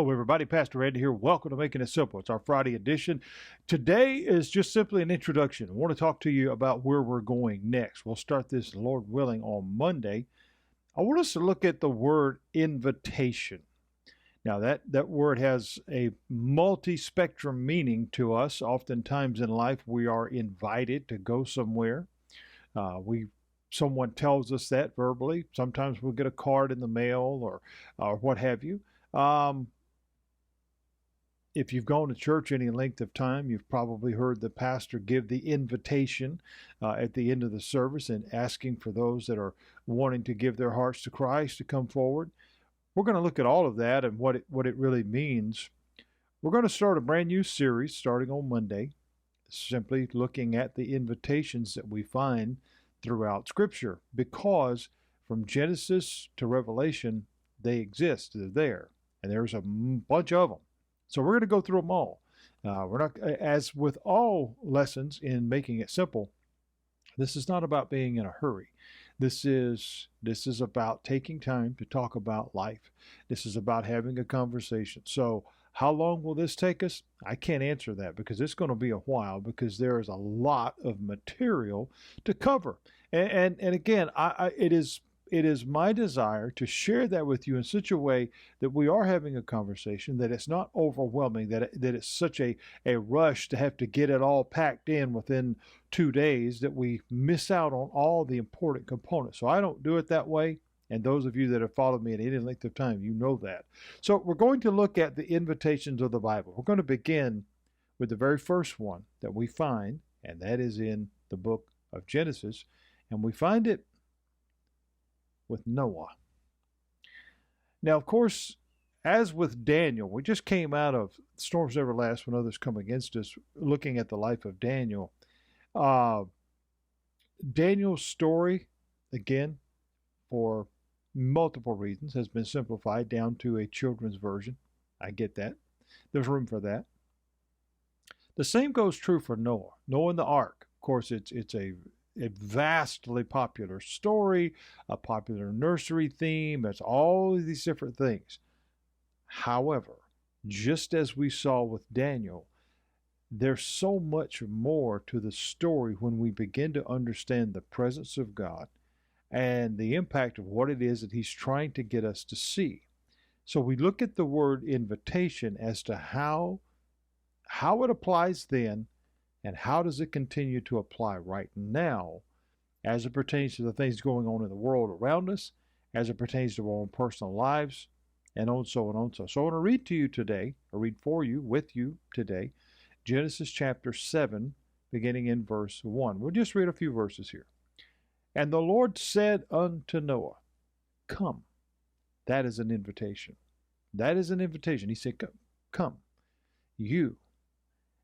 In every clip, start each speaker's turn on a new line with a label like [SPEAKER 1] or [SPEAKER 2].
[SPEAKER 1] Hello, everybody. Pastor Randy here. Welcome to Making It Simple. It's our Friday edition. Today is just simply an introduction. I want to talk to you about where we're going next. We'll start this, Lord willing, on Monday. I want us to look at the word invitation. Now, that word has a multi-spectrum meaning to us. Oftentimes in life, we are invited to go somewhere. Someone tells us that verbally. Sometimes we'll get a card in the mail or what have you. If you've gone to church any length of time, you've probably heard the pastor give the invitation at the end of the service and asking for those that are wanting to give their hearts to Christ to come forward. We're going to look at all of that and what it really means. We're going to start a brand new series starting on Monday, simply looking at the invitations that we find throughout Scripture, because from Genesis to Revelation, they exist. They're there, and there's a bunch of them. So we're going to go through them all. We're not, as with all lessons in Making It Simple, this is not about being in a hurry. This is about taking time to talk about life. This is about having a conversation. So how long will this take us? I can't answer that because it's going to be a while, because there is a lot of material to cover. And again, it is my desire to share that with you in such a way that we are having a conversation, that it's not overwhelming, that it's such a rush to have to get it all packed in within 2 days that we miss out on all the important components. So I don't do it that way. And those of you that have followed me at any length of time, you know that. So we're going to look at the invitations of the Bible. We're going to begin with the very first one that we find, and that is in the book of Genesis. And we find it with Noah. Now, of course, as with Daniel, we just came out of Storms Never Last When Others Come Against Us, looking at the life of Daniel. Daniel's story, again, for multiple reasons, has been simplified down to a children's version. I get that. There's room for that. The same goes true for Noah. Noah and the Ark. Of course, it's a vastly popular story, a popular nursery theme. It's all of these different things. However, just as we saw with Daniel, there's so much more to the story when we begin to understand the presence of God and the impact of what it is that He's trying to get us to see. So we look at the word invitation as to how it applies then, and how does it continue to apply right now as it pertains to the things going on in the world around us, as it pertains to our own personal lives, and on so and on so. So I want to read to you today, or read for you, with you today, Genesis chapter 7, beginning in verse 1. We'll just read a few verses here. And the Lord said unto Noah, Come. That is an invitation. That is an invitation. He said, Come, you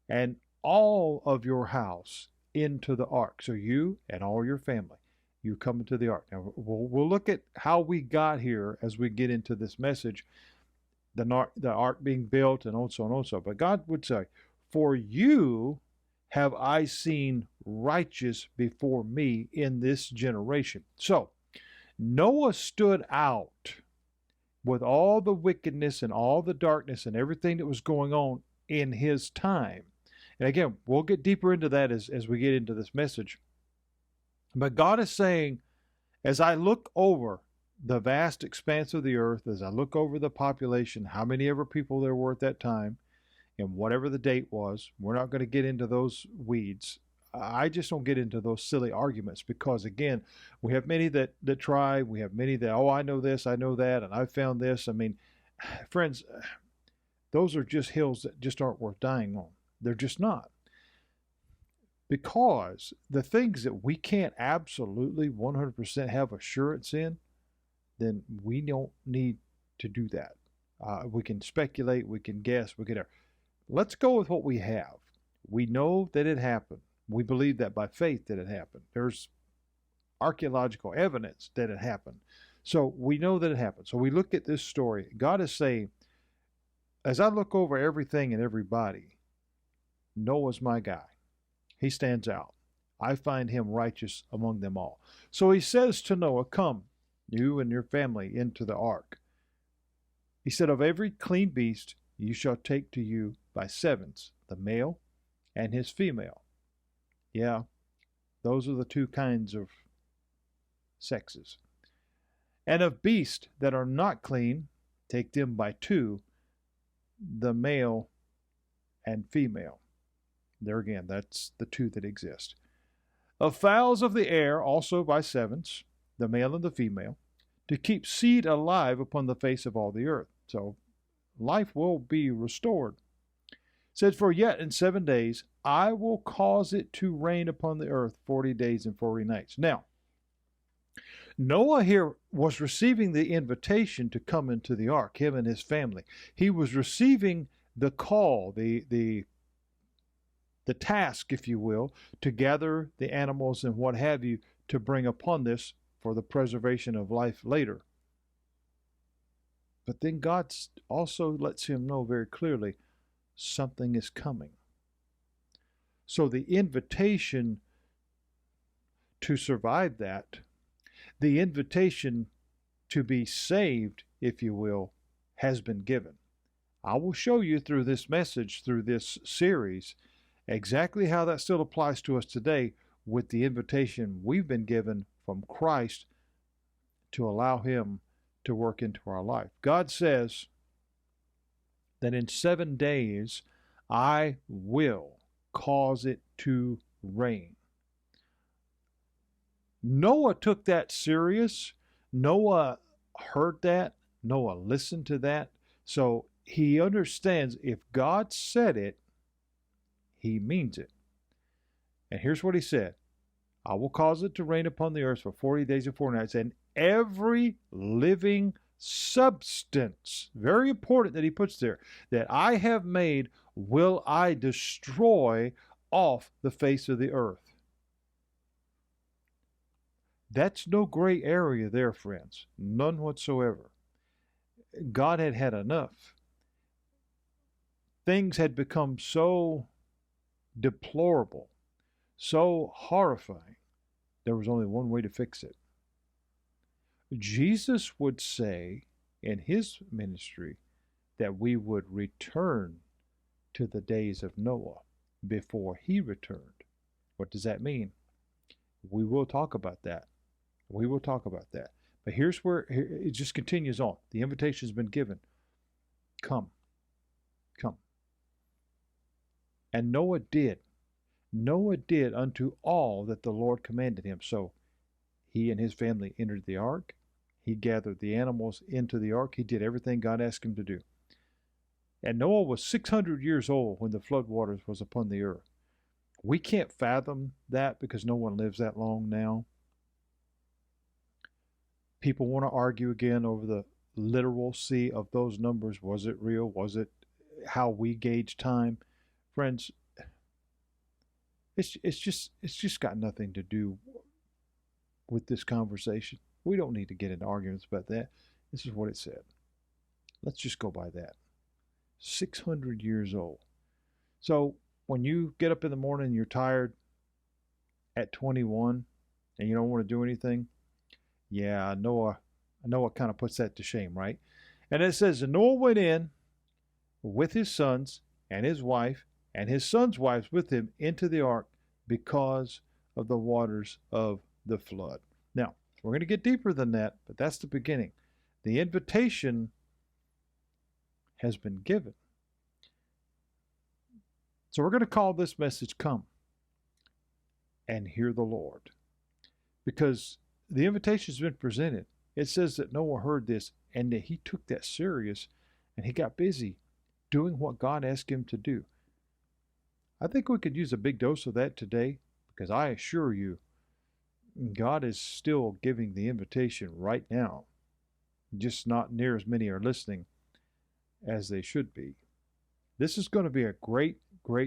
[SPEAKER 1] and all of your house into the ark. So you and all your family, you come into the ark. Now, we'll look at how we got here as we get into this message, the ark being built and on so and on so. But God would say, For you have I seen righteous before me in this generation. So Noah stood out with all the wickedness and all the darkness and everything that was going on in his time. And again, we'll get deeper into that as we get into this message. But God is saying, as I look over the vast expanse of the earth, as I look over the population, how many ever people there were at that time, and whatever the date was, we're not going to get into those weeds. I just don't get into those silly arguments, because, again, we have many that try. We have many that, I know this, I know that, and I found this. I mean, friends, those are just hills that just aren't worth dying on. They're just not. Because the things that we can't absolutely 100% have assurance in, then we don't need to do that. We can speculate, we can guess, let's go with what we have. We know that it happened. We believe that by faith that it happened. There's archaeological evidence that it happened. So we know that it happened. So we look at this story. God is saying, as I look over everything and everybody, Noah's my guy. He stands out. I find him righteous among them all. So he says to Noah, Come, you and your family, into the ark. He said, of every clean beast you shall take to you by sevens, the male and his female. Yeah, those are the two kinds of sexes. And of beasts that are not clean, take them by two, the male and female. There again, that's the two that exist. Of fowls of the air also by sevens, the male and the female, to keep seed alive upon the face of all the earth. So life will be restored. It says, for yet in 7 days I will cause it to rain upon the earth 40 days and 40 nights. Now, Noah here was receiving the invitation to come into the ark, him and his family. He was receiving the call, the task, if you will, to gather the animals and what have you to bring upon this for the preservation of life later. But then God also lets him know very clearly something is coming. So the invitation to survive that, the invitation to be saved, if you will, has been given. I will show you through this message, through this series, exactly how that still applies to us today with the invitation we've been given from Christ to allow him to work into our life. God says that in 7 days I will cause it to rain. Noah took that serious. Noah heard that. Noah listened to that. So he understands if God said it, he means it. And here's what he said. I will cause it to rain upon the earth for 40 days and 40 nights, and every living substance, very important that he puts there, that I have made will I destroy off the face of the earth. That's no gray area there, friends. None whatsoever. God had had enough. Things had become so deplorable, so horrifying. There was only one way to fix it. Jesus would say in his ministry that we would return to the days of Noah before he returned. What does that mean? We will talk about that. We will talk about that. But here's where it just continues on. The invitation has been given. Come. Come. And Noah did. Noah did unto all that the Lord commanded him. So he and his family entered the ark. He gathered the animals into the ark. He did everything God asked him to do. And Noah was 600 years old when the flood waters was upon the earth. We can't fathom that because no one lives that long now. People want to argue again over the literalcy of those numbers. Was it real? Was it how we gauge time? Friends, it's just got nothing to do with this conversation. We don't need to get into arguments about that. This is what it said. Let's just go by that. 600 years old. So when you get up in the morning and you're tired at 21 and you don't want to do anything, yeah, Noah kind of puts that to shame, right? And it says, and Noah went in with his sons and his wife and his sons' wives with him into the ark because of the waters of the flood. Now, we're going to get deeper than that, but that's the beginning. The invitation has been given. So we're going to call this message, Come and Hear the Lord. Because the invitation has been presented. It says that Noah heard this and that he took that serious and he got busy doing what God asked him to do. I think we could use a big dose of that today because I assure you, God is still giving the invitation right now. Just not near as many are listening as they should be. This is going to be a great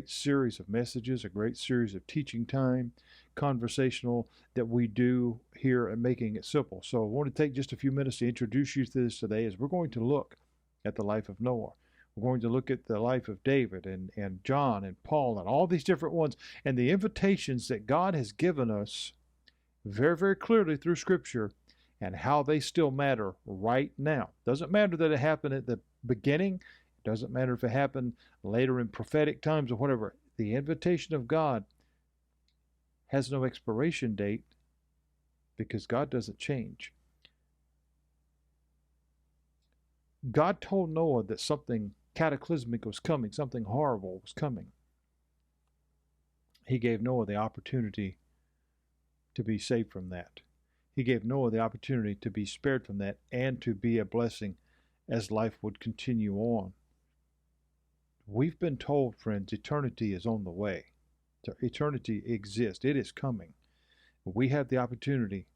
[SPEAKER 1] series of messages, a great series of teaching time, conversational that we do here at Making It Simple. So I want to take just a few minutes to introduce you to this today as we're going to look at the life of Noah. We're going to look at the life of David and John and Paul and all these different ones and the invitations that God has given us very, very clearly through Scripture and how they still matter right now. Doesn't matter that it happened at the beginning. It doesn't matter if it happened later in prophetic times or whatever. The invitation of God has no expiration date because God doesn't change. God told Noah that something cataclysmic was coming, something horrible was coming. He gave Noah the opportunity to be saved from that. He gave Noah the opportunity to be spared from that and to be a blessing as life would continue on. We've been told, friends, eternity is on the way. Eternity exists. It is coming. We have the opportunity.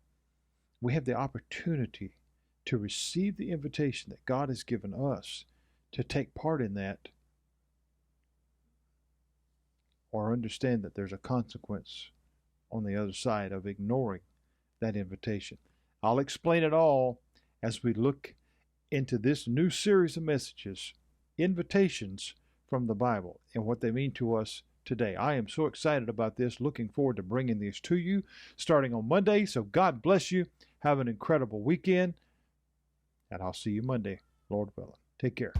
[SPEAKER 1] We have the opportunity to receive the invitation that God has given us to take part in that, or understand that there's a consequence on the other side of ignoring that invitation. I'll explain it all as we look into this new series of messages, invitations from the Bible, and what they mean to us today. I am so excited about this, looking forward to bringing these to you starting on Monday. So God bless you. Have an incredible weekend, and I'll see you Monday, Lord willing. Take care.